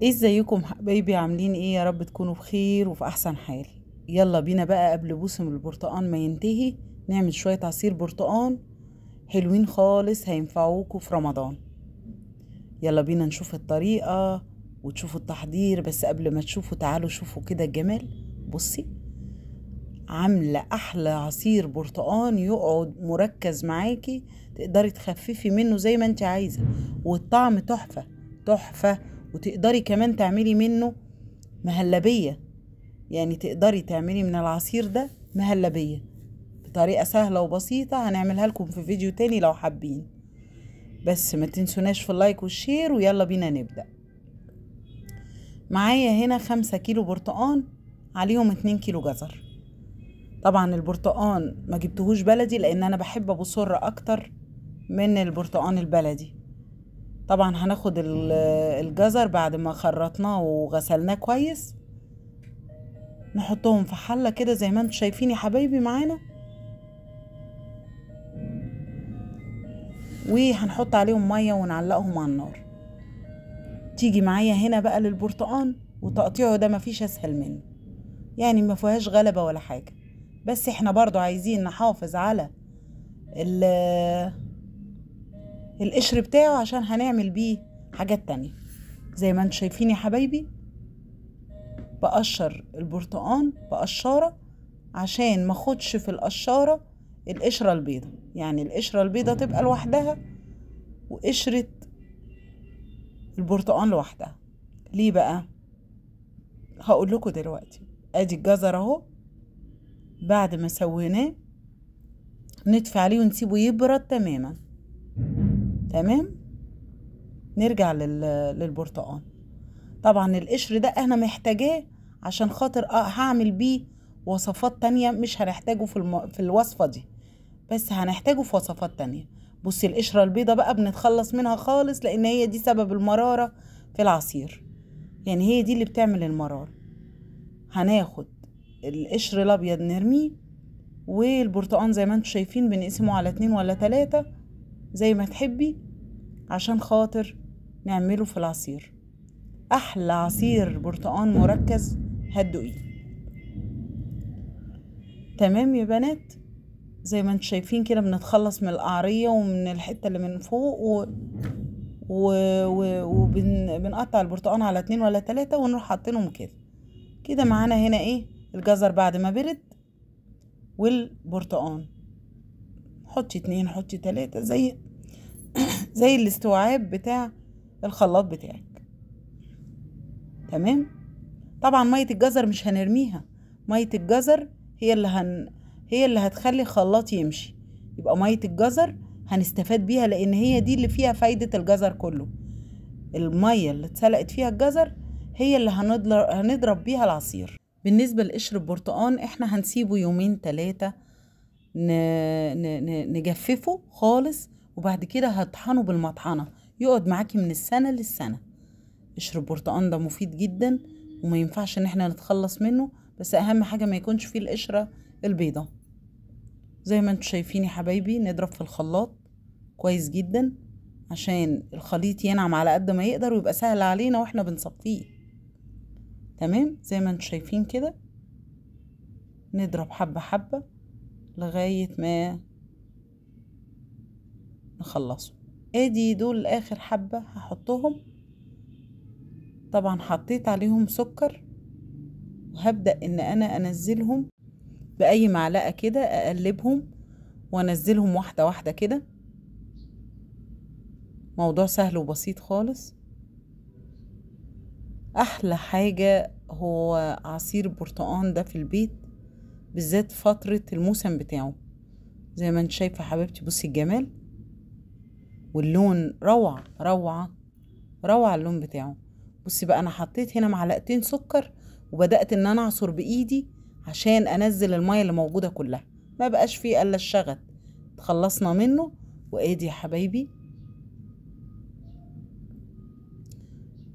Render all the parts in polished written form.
ازيكم حبايبي؟ عاملين ايه؟ يا رب تكونوا بخير وفي احسن حال. يلا بينا بقى قبل موسم البرتقال ما ينتهي نعمل شوية عصير برتقال حلوين خالص هينفعوكوا في رمضان. يلا بينا نشوف الطريقة وتشوفوا التحضير، بس قبل ما تشوفوا تعالوا شوفوا كده الجمال. بصي، عاملة احلى عصير برتقال يقعد مركز معاكي، تقدري تخففي منه زي ما انت عايزة، والطعم تحفة تحفة. وتقدري كمان تعملي منه مهلبية، يعني تقدري تعملي من العصير ده مهلبية بطريقة سهلة وبسيطة. هنعملها لكم في فيديو تاني لو حابين، بس ما تنسوناش في اللايك والشير. ويلا بينا نبدأ. معايا هنا 5 كيلو برتقان، عليهم 2 كيلو جزر. طبعا البرتقان ما جبتهوش بلدي لان انا بحب ابو سر اكتر من البرتقان البلدي. طبعا هناخد الجزر بعد ما خرطناه وغسلناه كويس، نحطهم في حلة كده زي ما انتم شايفين يا حبايبي معانا، وهنحط عليهم مية ونعلقهم على النار. تيجي معايا هنا بقى للبرتقان، وتقطيعه ده مفيش اسهل منه، يعني ما فيهاش غلبة ولا حاجة، بس احنا برضو عايزين نحافظ على القشر بتاعه عشان هنعمل بيه حاجات تانية. زي ما انتم شايفين يا حبايبي، بقشر البرتقان بقشارة عشان ما اخدش في القشارة القشرة البيضة، يعني القشرة البيضة تبقى لوحدها وقشرة البرتقان لوحدها. ليه بقى؟ هقول لكم دلوقتي. ادي الجزر اهو، بعد ما سويناه نطفي عليه ونسيبه يبرد تماما. تمام، نرجع للبرتقان. طبعا القشر ده انا محتاجاه عشان خاطر هعمل بيه وصفات تانية، مش هنحتاجه في الوصفة دي، بس هنحتاجه في وصفات تانية. بصي القشرة البيضة بقى بنتخلص منها خالص، لان هي دي سبب المرارة في العصير، يعني هي دي اللي بتعمل المرار. هناخد القشر الابيض نرميه، والبرتقان زي ما انتم شايفين بنقسمه على 2 ولا 3 زي ما تحبي، عشان خاطر نعمله في العصير. احلى عصير برتقان مركز هتدوقيه. تمام يا بنات، زي ما انتم شايفين كده بنتخلص من القعرية ومن الحتة اللي من فوق وبنقطع البرتقان على 2 ولا 3 ونروح حاطينهم كده. كده معانا هنا ايه؟ الجزر بعد ما برد، والبرتقان حطي 2 حطي 3 زي الاستوعاب بتاع الخلاط بتاعك. تمام. طبعا مية الجزر مش هنرميها، مية الجزر هي اللي هتخلي الخلاط يمشي. يبقى مية الجزر هنستفاد بيها، لان هي دي اللي فيها فايدة الجزر كله. المية اللي اتسلقت فيها الجزر هي اللي هنضرب بيها العصير. بالنسبة لقشر البرتقان احنا هنسيبه 2 3 نجففه خالص، وبعد كده هطحنه بالمطحنة يقعد معاكي من السنة للسنة. قشر البرتقان ده مفيد جدا وما ينفعش ان احنا نتخلص منه، بس اهم حاجة ما يكونش فيه القشرة البيضة. زي ما انتم شايفين يا حبايبي، نضرب في الخلاط كويس جدا عشان الخليط ينعم على قد ما يقدر ويبقى سهل علينا واحنا بنصفيه. تمام، زي ما انتم شايفين كده نضرب حبة حبة لغاية ما نخلصه. ادي دول اخر حبة هحطهم. طبعا حطيت عليهم سكر، وهبدأ ان انا انزلهم بأي معلقة كده، اقلبهم وانزلهم واحدة واحدة كده. موضوع سهل وبسيط خالص. احلى حاجة هو عصير البرتقان ده في البيت، بالذات فترة الموسم بتاعه. زي ما انت شايفة حبيبتي، بصي الجمال واللون، روعة روعة روعة اللون بتاعه. بصي بقى، انا حطيت هنا معلقتين سكر، وبدأت ان انا اعصر بايدي عشان انزل المية اللي موجودة كلها، ما بقاش فيه الا الشغل. تخلصنا منه. وادي يا حبايبي،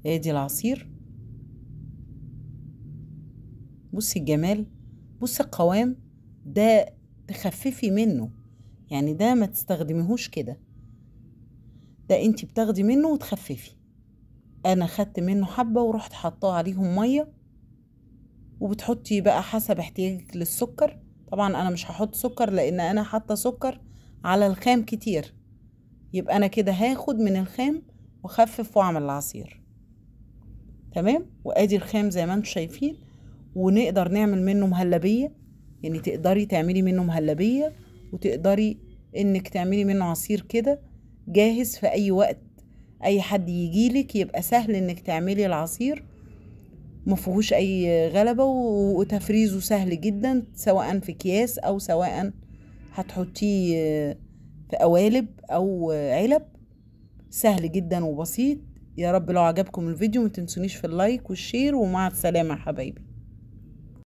ادي العصير. بصي الجمال، بصي القوام ده، تخففي منه، يعني ده ما تستخدميهوش كده، ده انتي بتاخدي منه وتخففي. انا خدت منه حبة ورحت حطاه عليهم مية، وبتحطي بقى حسب احتياجك للسكر. طبعا انا مش هحط سكر لان انا حاطة سكر على الخام كتير، يبقى انا كده هاخد من الخام واخفف واعمل العصير. تمام. وادي الخام زي ما انتم شايفين، ونقدر نعمل منه مهلبية، يعني تقدري تعملي منه مهلبية، وتقدري انك تعملي منه عصير كده جاهز في اي وقت. اي حد يجيلك يبقى سهل انك تعملي العصير، مفيهوش اي غلبة، وتفريزه سهل جدا، سواء في اكياس او سواء هتحطيه في قوالب او علب. سهل جدا وبسيط. يا رب لو عجبكم الفيديو متنسونيش في اللايك والشير، ومع السلامة يا حبايبي.